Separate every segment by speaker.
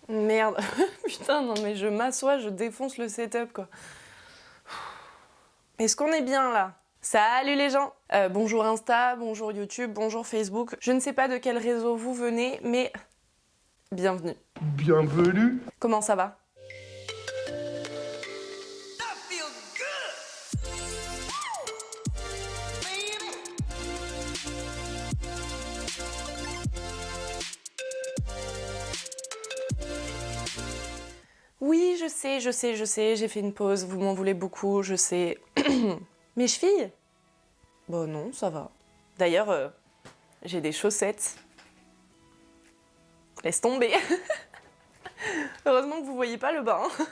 Speaker 1: Merde. Putain, non mais je m'assois, je défonce le setup, quoi. Est-ce qu'on est bien, là? Salut les gens. Bonjour Insta, bonjour YouTube, bonjour Facebook. Je ne sais pas de quel réseau vous venez, mais bienvenue.
Speaker 2: Bienvenue.
Speaker 1: Comment ça va? Oui, je sais, j'ai fait une pause, vous m'en voulez beaucoup, je sais. Mes chevilles? Bon non, ça va. D'ailleurs, j'ai des chaussettes. Laisse tomber. Heureusement que vous voyez pas le bas. Hein.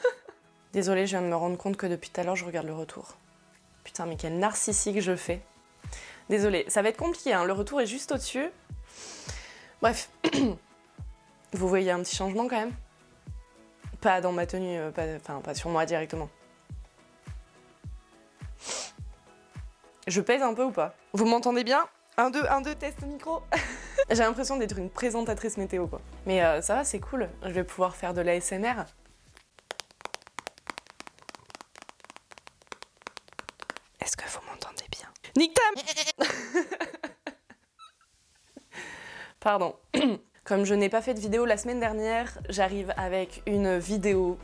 Speaker 1: Désolée, je viens de me rendre compte que depuis tout à l'heure, je regarde le retour. Putain, mais quel narcissique je fais. Désolée, ça va être compliqué, hein. Le retour est juste au-dessus. Bref. Vous voyez un petit changement quand même? Pas dans ma tenue, pas sur moi directement. Je pèse un peu ou pas? Vous m'entendez bien? 1, 2, test micro. J'ai l'impression d'être une présentatrice météo, quoi. Mais ça va, c'est cool. Je vais pouvoir faire de l'ASMR. Est-ce que vous m'entendez bien? Nick tam. Pardon. Comme je n'ai pas fait de vidéo la semaine dernière, j'arrive avec une vidéo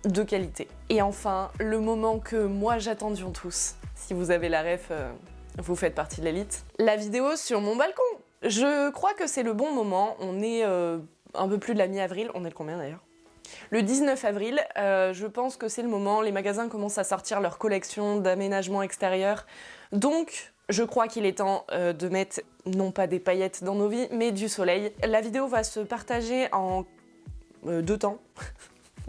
Speaker 1: de qualité. Et enfin, le moment que moi j'attendions tous. Si vous avez la ref, vous faites partie de l'élite. La vidéo sur mon balcon. Je crois que c'est le bon moment. On est un peu plus de la mi-avril. On est le combien d'ailleurs? Le 19 avril, je pense que c'est le moment. Les magasins commencent à sortir leur collection d'aménagement extérieur. Donc, je crois qu'il est temps de mettre, non pas des paillettes dans nos vies, mais du soleil. La vidéo va se partager en 2 temps.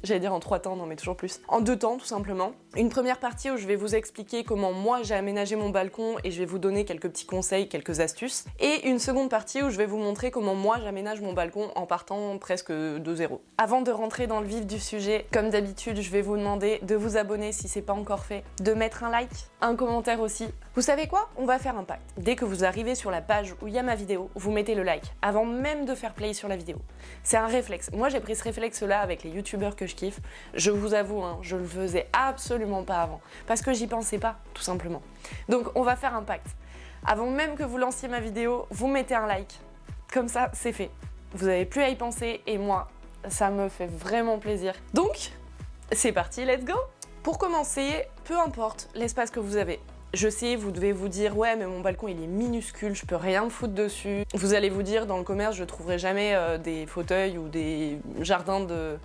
Speaker 1: J'allais dire en 3 temps, non mais toujours plus. En 2 temps, tout simplement. Une première partie où je vais vous expliquer comment moi j'ai aménagé mon balcon et je vais vous donner quelques petits conseils, quelques astuces. Et une seconde partie où je vais vous montrer comment moi j'aménage mon balcon en partant presque de zéro. Avant de rentrer dans le vif du sujet, comme d'habitude, je vais vous demander de vous abonner si c'est pas encore fait, de mettre un like, un commentaire aussi. Vous savez quoi? On va faire un pacte. Dès que vous arrivez sur la page où il y a ma vidéo, vous mettez le like, avant même de faire play sur la vidéo. C'est un réflexe. Moi j'ai pris ce réflexe-là avec les youtubeurs que je kiffe. Je vous avoue, hein, je le faisais absolument pas avant, parce que j'y pensais pas, tout simplement. Donc on va faire un pacte. Avant même que vous lanciez ma vidéo, vous mettez un like. Comme ça, c'est fait. Vous n'avez plus à y penser, et moi, ça me fait vraiment plaisir. Donc, c'est parti, let's go! Pour commencer, peu importe l'espace que vous avez. Je sais, vous devez vous dire « Ouais, mais mon balcon, il est minuscule, je peux rien foutre dessus. » Vous allez vous dire, dans le commerce, je trouverai jamais des fauteuils ou des jardins de...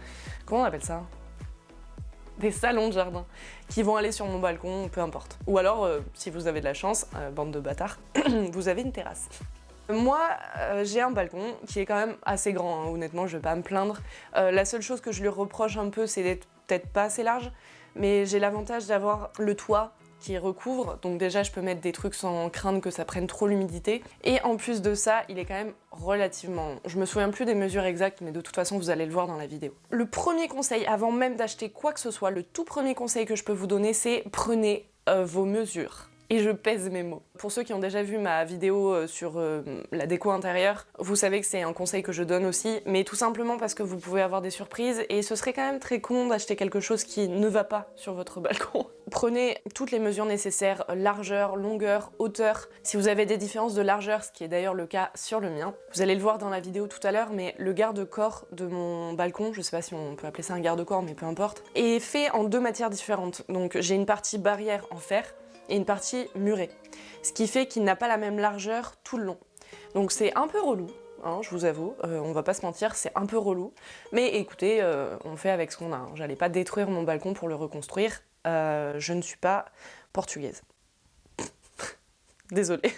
Speaker 1: Comment on appelle ça? Des salons de jardin qui vont aller sur mon balcon, peu importe. Ou alors, si vous avez de la chance, bande de bâtards, vous avez une terrasse. Moi, j'ai un balcon qui est quand même assez grand, hein, honnêtement, je vais pas me plaindre. La seule chose que je lui reproche un peu, c'est d'être peut-être pas assez large, mais j'ai l'avantage d'avoir le toit qui recouvre, donc déjà je peux mettre des trucs sans craindre que ça prenne trop l'humidité. Et en plus de ça, il est quand même relativement... Je me souviens plus des mesures exactes, mais de toute façon vous allez le voir dans la vidéo. Le premier conseil, avant même d'acheter quoi que ce soit, le tout premier conseil que je peux vous donner, c'est prenez vos mesures. Et je pèse mes mots. Pour ceux qui ont déjà vu ma vidéo sur la déco intérieure, vous savez que c'est un conseil que je donne aussi, mais tout simplement parce que vous pouvez avoir des surprises et ce serait quand même très con d'acheter quelque chose qui ne va pas sur votre balcon. Prenez toutes les mesures nécessaires, largeur, longueur, hauteur. Si vous avez des différences de largeur, ce qui est d'ailleurs le cas sur le mien, vous allez le voir dans la vidéo tout à l'heure, mais le garde-corps de mon balcon, je sais pas si on peut appeler ça un garde-corps, mais peu importe, est fait en 2 matières différentes. Donc j'ai une partie barrière en fer, et une partie murée. Ce qui fait qu'il n'a pas la même largeur tout le long. Donc c'est un peu relou, hein, je vous avoue, on va pas se mentir, c'est un peu relou. Mais écoutez, on fait avec ce qu'on a. Hein. J'allais pas détruire mon balcon pour le reconstruire. Je ne suis pas portugaise. Désolée.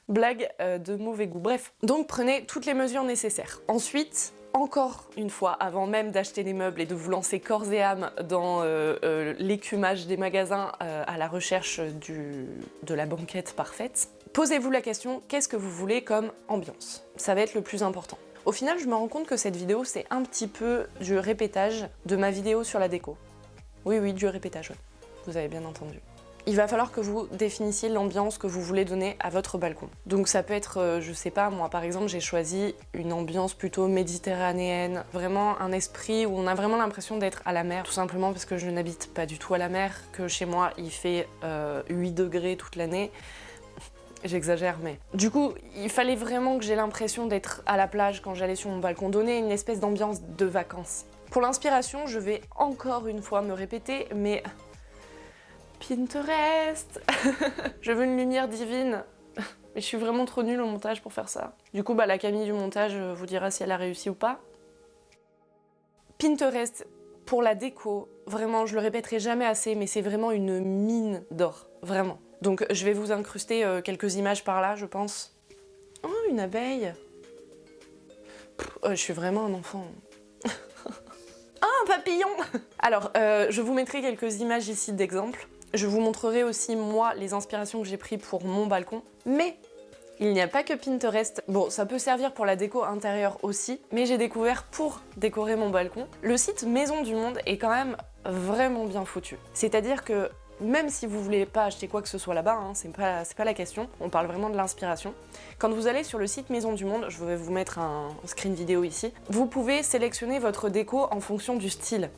Speaker 1: Blague de mauvais goût. Bref, donc prenez toutes les mesures nécessaires. Ensuite, encore une fois, avant même d'acheter les meubles et de vous lancer corps et âme dans l'écumage des magasins à la recherche de la banquette parfaite, posez-vous la question, qu'est-ce que vous voulez comme ambiance? Ça va être le plus important. Au final, je me rends compte que cette vidéo, c'est un petit peu du répétage de ma vidéo sur la déco. Oui, du répétage, ouais. Vous avez bien entendu. il va falloir que vous définissiez l'ambiance que vous voulez donner à votre balcon. Donc ça peut être, je sais pas, moi par exemple j'ai choisi une ambiance plutôt méditerranéenne, vraiment un esprit où on a vraiment l'impression d'être à la mer, tout simplement parce que je n'habite pas du tout à la mer, que chez moi il fait 8 degrés toute l'année. J'exagère, mais... Du coup, il fallait vraiment que j'ai l'impression d'être à la plage quand j'allais sur mon balcon, donner une espèce d'ambiance de vacances. Pour l'inspiration, je vais encore une fois me répéter, mais... Pinterest. Je veux une lumière divine. Mais je suis vraiment trop nulle au montage pour faire ça. Du coup, la Camille du montage vous dira si elle a réussi ou pas. Pinterest, pour la déco, vraiment, je le répéterai jamais assez, mais c'est vraiment une mine d'or. Vraiment. Donc je vais vous incruster quelques images par là, je pense. Oh, une abeille. Je suis vraiment un enfant. Ah, un papillon. Alors, je vous mettrai quelques images ici d'exemples. Je vous montrerai aussi, moi, les inspirations que j'ai prises pour mon balcon. Mais il n'y a pas que Pinterest. Bon, ça peut servir pour la déco intérieure aussi, mais j'ai découvert pour décorer mon balcon, le site Maison du Monde est quand même vraiment bien foutu. C'est-à-dire que même si vous voulez pas acheter quoi que ce soit là-bas, hein, c'est pas la question, on parle vraiment de l'inspiration. Quand vous allez sur le site Maison du Monde, je vais vous mettre un screen vidéo ici, vous pouvez sélectionner votre déco en fonction du style.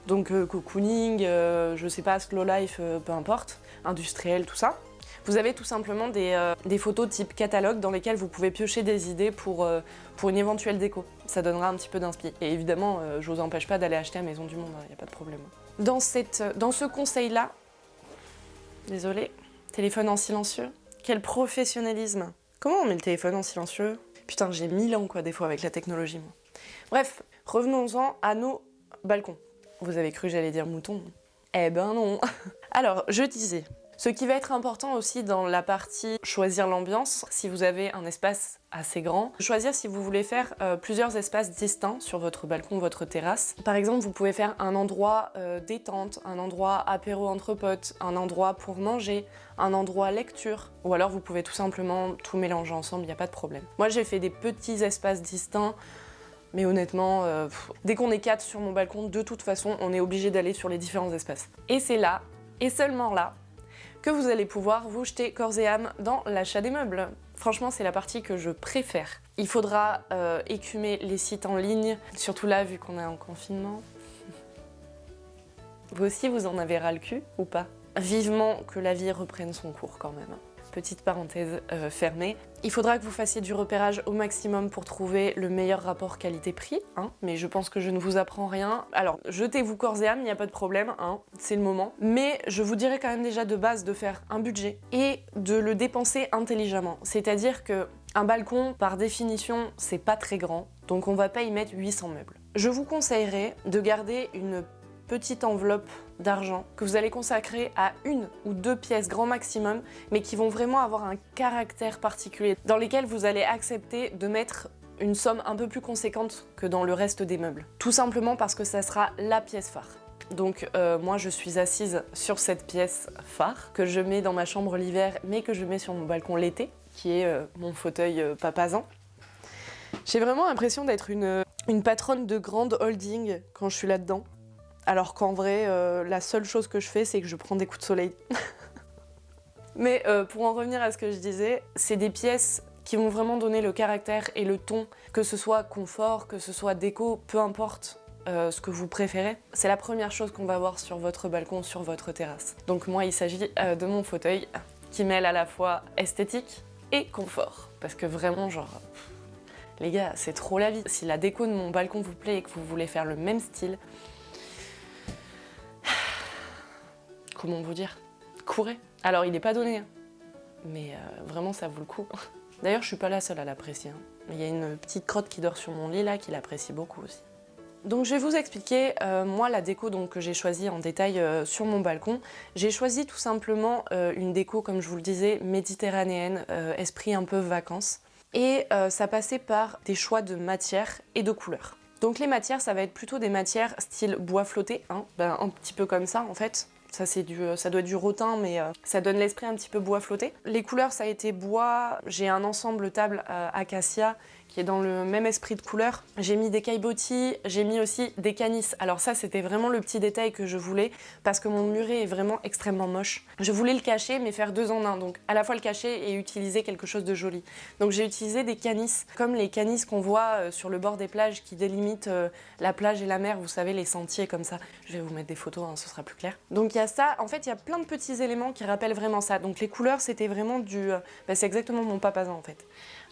Speaker 1: Donc cocooning, je sais pas, slow life, peu importe, industriel, tout ça. Vous avez tout simplement des photos type catalogue dans lesquelles vous pouvez piocher des idées pour une éventuelle déco. Ça donnera un petit peu d'inspi. Et évidemment, je vous empêche pas d'aller acheter à Maison du Monde, il n'y a pas de problème. Dans ce conseil-là, désolée, téléphone en silencieux. Quel professionnalisme. Comment on met le téléphone en silencieux? Putain, j'ai 1000 ans quoi des fois avec la technologie moi. Bref, revenons-en à nos balcons. Vous avez cru que j'allais dire mouton? Eh ben non. Alors, je disais, ce qui va être important aussi dans la partie choisir l'ambiance, si vous avez un espace assez grand, choisir si vous voulez faire plusieurs espaces distincts sur votre balcon, votre terrasse. Par exemple, vous pouvez faire un endroit détente, un endroit apéro entre potes, un endroit pour manger, un endroit lecture, ou alors vous pouvez tout simplement tout mélanger ensemble, il n'y a pas de problème. Moi j'ai fait des petits espaces distincts, mais honnêtement, dès qu'on est 4 sur mon balcon, de toute façon, on est obligé d'aller sur les différents espaces. Et c'est là, et seulement là, que vous allez pouvoir vous jeter corps et âme dans l'achat des meubles. Franchement, c'est la partie que je préfère. Il faudra écumer les sites en ligne, surtout là, vu qu'on est en confinement. Vous aussi, vous en avez ras le cul, ou pas? Vivement que la vie reprenne son cours quand même. Petite parenthèse fermée. Il faudra que vous fassiez du repérage au maximum pour trouver le meilleur rapport qualité-prix, hein, mais je pense que je ne vous apprends rien. Alors, jetez-vous corps et âme, il n'y a pas de problème, hein, c'est le moment. Mais je vous dirais quand même déjà de base de faire un budget et de le dépenser intelligemment. C'est-à-dire que un balcon, par définition, c'est pas très grand, donc on va pas y mettre 800 meubles. Je vous conseillerais de garder une petite enveloppe d'argent que vous allez consacrer à 1 ou 2 pièces grand maximum, mais qui vont vraiment avoir un caractère particulier, dans lesquelles vous allez accepter de mettre une somme un peu plus conséquente que dans le reste des meubles. Tout simplement parce que ça sera la pièce phare. Donc moi je suis assise sur cette pièce phare, que je mets dans ma chambre l'hiver, mais que je mets sur mon balcon l'été, qui est mon fauteuil papazan. J'ai vraiment l'impression d'être une patronne de grande holding quand je suis là-dedans. Alors qu'en vrai, la seule chose que je fais, c'est que je prends des coups de soleil. Mais pour en revenir à ce que je disais, c'est des pièces qui vont vraiment donner le caractère et le ton, que ce soit confort, que ce soit déco, peu importe ce que vous préférez. C'est la première chose qu'on va voir sur votre balcon, sur votre terrasse. Donc moi, il s'agit de mon fauteuil qui mêle à la fois esthétique et confort. Parce que vraiment, genre... les gars, c'est trop la vie. Si la déco de mon balcon vous plaît et que vous voulez faire le même style, comment vous dire? Courez. Alors il n'est pas donné, hein. Mais vraiment ça vaut le coup. D'ailleurs je suis pas la seule à l'apprécier, hein. Il y a une petite crotte qui dort sur mon lit là qui l'apprécie beaucoup aussi. Donc je vais vous expliquer, moi la déco donc, que j'ai choisie en détail sur mon balcon. J'ai choisi tout simplement une déco, comme je vous le disais, méditerranéenne, esprit un peu vacances. Et ça passait par des choix de matières et de couleurs. Donc les matières, ça va être plutôt des matières style bois flotté, hein, un petit peu comme ça en fait. Ça doit être du rotin, mais ça donne l'esprit un petit peu bois flotté. Les couleurs, ça a été bois. J'ai un ensemble table acacia qui est dans le même esprit de couleur. J'ai mis des caillebotis, j'ai mis aussi des canisses. Alors ça, c'était vraiment le petit détail que je voulais parce que mon muret est vraiment extrêmement moche. Je voulais le cacher mais faire 2 en 1, donc à la fois le cacher et utiliser quelque chose de joli. Donc j'ai utilisé des canisses, comme les canisses qu'on voit sur le bord des plages qui délimitent la plage et la mer, vous savez, les sentiers comme ça. Je vais vous mettre des photos, hein, ce sera plus clair. Donc il y a ça, en fait il y a plein de petits éléments qui rappellent vraiment ça. Donc les couleurs c'était vraiment du... c'est exactement mon papasan en fait.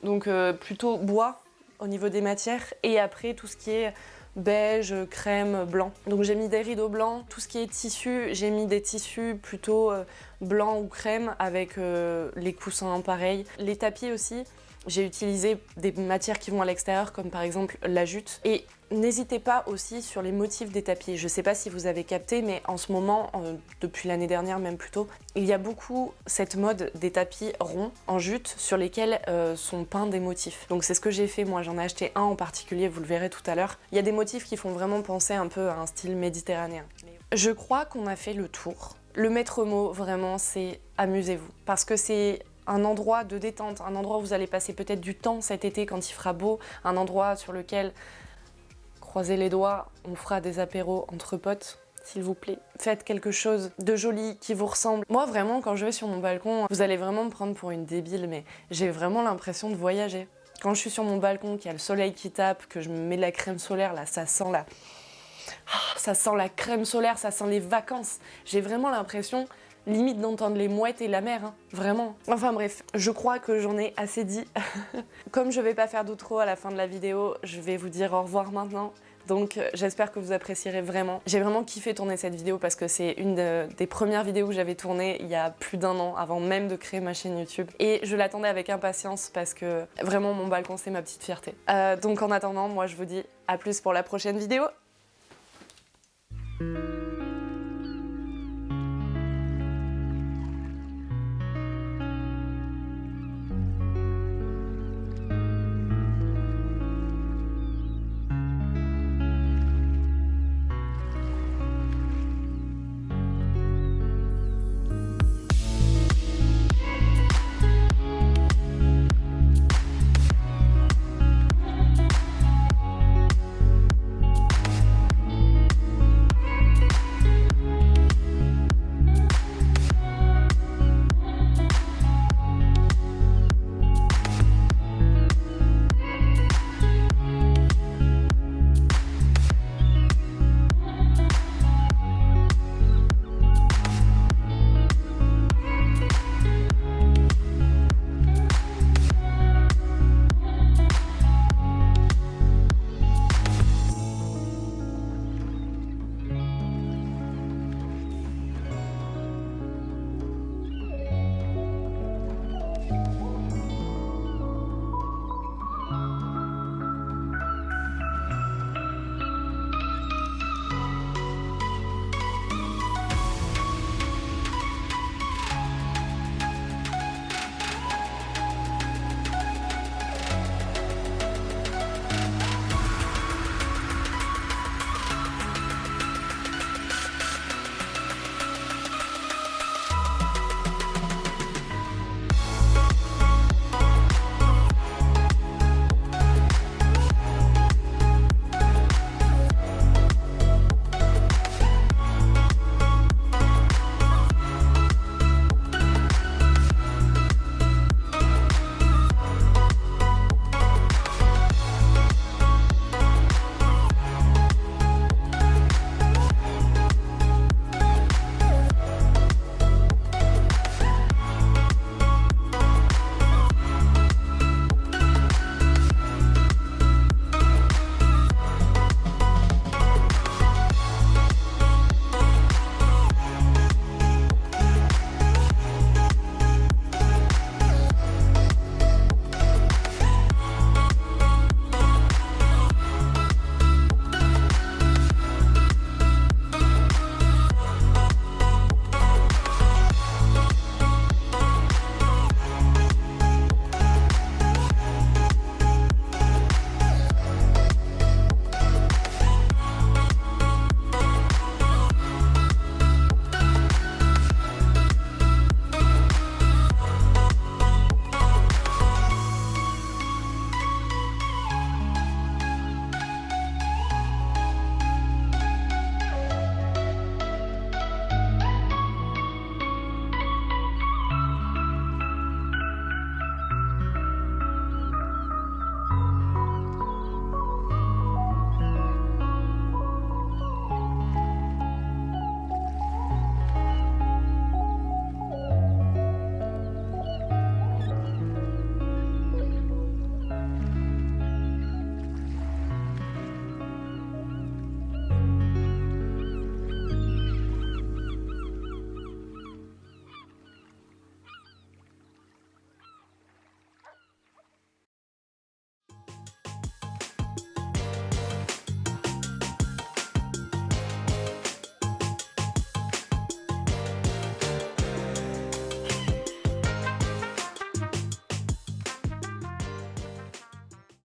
Speaker 1: Donc plutôt bois au niveau des matières et après tout ce qui est beige, crème, blanc. Donc j'ai mis des rideaux blancs, tout ce qui est tissu, j'ai mis des tissus plutôt blancs ou crème avec les coussins pareil. Les tapis aussi, j'ai utilisé des matières qui vont à l'extérieur comme par exemple la jute. Et n'hésitez pas aussi sur les motifs des tapis. Je sais pas si vous avez capté, mais en ce moment, depuis l'année dernière même plutôt, il y a beaucoup cette mode des tapis ronds en jute sur lesquels sont peints des motifs. Donc c'est ce que j'ai fait moi, j'en ai acheté un en particulier, vous le verrez tout à l'heure. Il y a des motifs qui font vraiment penser un peu à un style méditerranéen. Je crois qu'on a fait le tour. Le maître mot vraiment c'est amusez-vous parce que c'est un endroit de détente, un endroit où vous allez passer peut-être du temps cet été quand il fera beau, un endroit sur lequel, croisez les doigts, on fera des apéros entre potes, s'il vous plaît. Faites quelque chose de joli qui vous ressemble. Moi vraiment, quand je vais sur mon balcon, vous allez vraiment me prendre pour une débile, mais j'ai vraiment l'impression de voyager. Quand je suis sur mon balcon, qu'il y a le soleil qui tape, que je me mets de la crème solaire, là, ça sent la crème solaire, ça sent les vacances. J'ai vraiment l'impression... limite d'entendre les mouettes et la mer, hein, vraiment. Enfin bref, je crois que j'en ai assez dit. Comme je vais pas faire d'outro à la fin de la vidéo, je vais vous dire au revoir maintenant. Donc j'espère que vous apprécierez vraiment. J'ai vraiment kiffé tourner cette vidéo parce que c'est une des premières vidéos que j'avais tournées il y a plus d'1 an, avant même de créer ma chaîne YouTube. Et je l'attendais avec impatience parce que vraiment mon balcon c'est ma petite fierté. Donc en attendant, moi je vous dis à plus pour la prochaine vidéo.